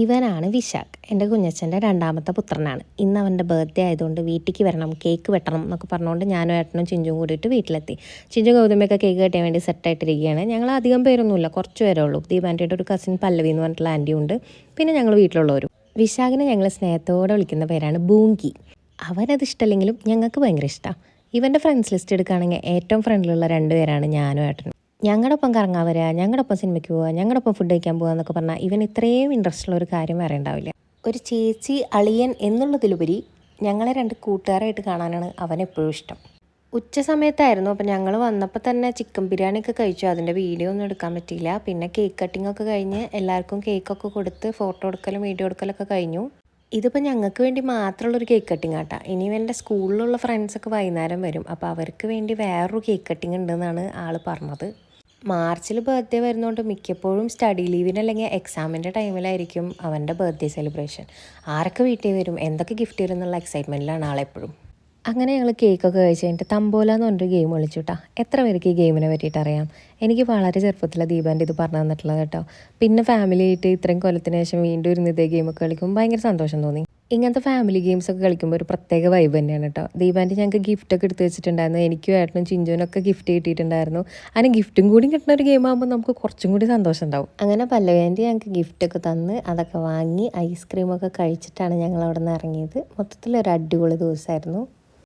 ഇവനാണ് വിശാഖ്, എൻ്റെ കുഞ്ഞച്ഛൻ്റെ രണ്ടാമത്തെ പുത്രനാണ്. ഇന്ന് അവൻ്റെ ബർത്ത്ഡേ ആയതുകൊണ്ട് വീട്ടിലേക്ക് വരണം, കേക്ക് വെട്ടണം എന്നൊക്കെ പറഞ്ഞുകൊണ്ട് ഞാനും ഏട്ടനും ചിഞ്ചും കൂടിയിട്ട് വീട്ടിലെത്തി. ചിഞ്ചു ഗൗതമയൊക്കെ കേക്ക് കെട്ടാൻ വേണ്ടി സെറ്റായിട്ടിരിക്കുകയാണ്. ഞങ്ങൾ അധികം പേരൊന്നുമില്ല, കുറച്ച് പേരേ ഉള്ളൂ. ദീപാൻ്റെയുടെ ഒരു കസിൻ പല്ലവി എന്ന് പറഞ്ഞിട്ടുള്ള ആൻറ്റിയും ഉണ്ട്, പിന്നെ ഞങ്ങൾ വീട്ടിലുള്ളവരും. വിശാഖിനെ ഞങ്ങൾ സ്നേഹത്തോടെ വിളിക്കുന്ന പേരാണ് ബൂങ്കി. അവനത് ഇഷ്ടമല്ലെങ്കിലും ഞങ്ങൾക്ക് ഭയങ്കര ഇഷ്ടമാണ്. ഇവൻ്റെ ഫ്രണ്ട്സ് ലിസ്റ്റ് എടുക്കുകയാണെങ്കിൽ ഏറ്റവും ഫ്രണ്ടിലുള്ള 2 പേരാണ് ഞാനും ഏട്ടനും. ഞങ്ങളുടെ ഒപ്പം കറങ്ങാൻ വരിക, ഞങ്ങളുടെ ഒപ്പം സിനിമയ്ക്ക് പോവുക, ഞങ്ങളുടെ ഒപ്പം ഫുഡ് കഴിക്കാൻ പോകുക എന്നൊക്കെ പറഞ്ഞാൽ ഇവൻ ഇത്രയും ഇൻട്രസ്റ്റ് ഉള്ള ഒരു കാര്യം വേറെ ഉണ്ടാവില്ല. ഒരു ചേച്ചി അളിയൻ എന്നുള്ളതിലുപരി ഞങ്ങളെ 2 കൂട്ടുകാരായിട്ട് കാണാനാണ് അവൻ എപ്പോഴും ഇഷ്ടം. ഉച്ച സമയത്തായിരുന്നു, അപ്പോൾ ഞങ്ങൾ വന്നപ്പോൾ തന്നെ ചിക്കൻ ബിരിയാണി ഒക്കെ കഴിച്ചു. അതിൻ്റെ വീഡിയോ ഒന്നും എടുക്കാൻ പറ്റിയില്ല. പിന്നെ കേക്ക് കട്ടിംഗ് ഒക്കെ കഴിഞ്ഞ് എല്ലാവർക്കും കേക്കൊക്കെ കൊടുത്ത് ഫോട്ടോ എടുക്കലും വീഡിയോ എടുക്കലൊക്കെ കഴിഞ്ഞു. ഇതിപ്പോൾ ഞങ്ങൾക്ക് വേണ്ടി മാത്രമുള്ളൊരു കേക്ക് കട്ടിങ് ആട്ടാ. ഇനി എൻ്റെ സ്കൂളിലുള്ള ഫ്രണ്ട്സൊക്കെ വൈകുന്നേരം വരും, അപ്പോൾ അവർക്ക് വേണ്ടി വേറൊരു കേക്ക് കട്ടിങ് ഉണ്ടെന്നാണ് ആൾ പറഞ്ഞത്. മാർച്ചിൽ ബർത്ത്ഡേ വരുന്നതുകൊണ്ട് മിക്കപ്പോഴും സ്റ്റഡി ലീവിന് അല്ലെങ്കിൽ എക്സാമിൻ്റെ ടൈമിലായിരിക്കും അവൻ്റെ ബർത്ത്ഡേ സെലിബ്രേഷൻ. ആരൊക്കെ വീട്ടിൽ വരും, എന്തൊക്കെ ഗിഫ്റ്റ് തരും എന്നുള്ള എക്സൈറ്റ്മെൻറ്റിലാണ് ആളെപ്പോഴും. അങ്ങനെ ഞങ്ങൾ കേക്കൊക്കെ കഴിച്ച് കഴിഞ്ഞിട്ട് തമ്പോല എന്ന് പറഞ്ഞൊരു ഗെയിം കളിച്ചു കേട്ടോ. എത്ര പേർക്ക് ഈ ഗെയിമിനെ പറ്റിയിട്ട് അറിയാം? എനിക്ക് വളരെ ചെറുപ്പത്തിലെ ദീപാൻ്റെ ഇത് പറഞ്ഞു തന്നിട്ടുള്ളത് കേട്ടോ. പിന്നെ ഫാമിലി ആയിട്ട് ഇത്രയും കൊല്ലത്തിന് ശേഷം വീണ്ടും ഇരുന്ന് ഇതേ ഗെയിമൊക്കെ കളിക്കുമ്പോൾ ഭയങ്കര സന്തോഷം തോന്നി. ഇങ്ങനത്തെ ഫാമിലി ഗെയിംസൊക്കെ കളിക്കുമ്പോൾ ഒരു പ്രത്യേക വൈബ് തന്നെയാണ് കേട്ടോ. ദീപാൻ്റെ ഞങ്ങൾക്ക് ഗിഫ്റ്റൊക്കെ എടുത്ത് വെച്ചിട്ടുണ്ടായിരുന്നു. എനിക്കും ഏട്ടനും ചിഞ്ചുവിനൊക്കെ ഗിഫ്റ്റ് കിട്ടിയിട്ടുണ്ടായിരുന്നു. അതിന് ഗിഫ്റ്റും കൂടി കിട്ടുന്ന ഒരു ഗെയിം ആകുമ്പോൾ നമുക്ക് കുറച്ചും കൂടി സന്തോഷം ഉണ്ടാവും. അങ്ങനെ പല്ലവേൻ്റെ ഞങ്ങൾക്ക് ഗിഫ്റ്റൊക്കെ തന്ന് അതൊക്കെ വാങ്ങി ഐസ്ക്രീമൊക്കെ കഴിച്ചിട്ടാണ് ഞങ്ങൾ അവിടെ നിന്ന് ഇറങ്ങിയത്. മൊത്തത്തിലൊരു അടിപൊളി ദിവസമായിരുന്നു.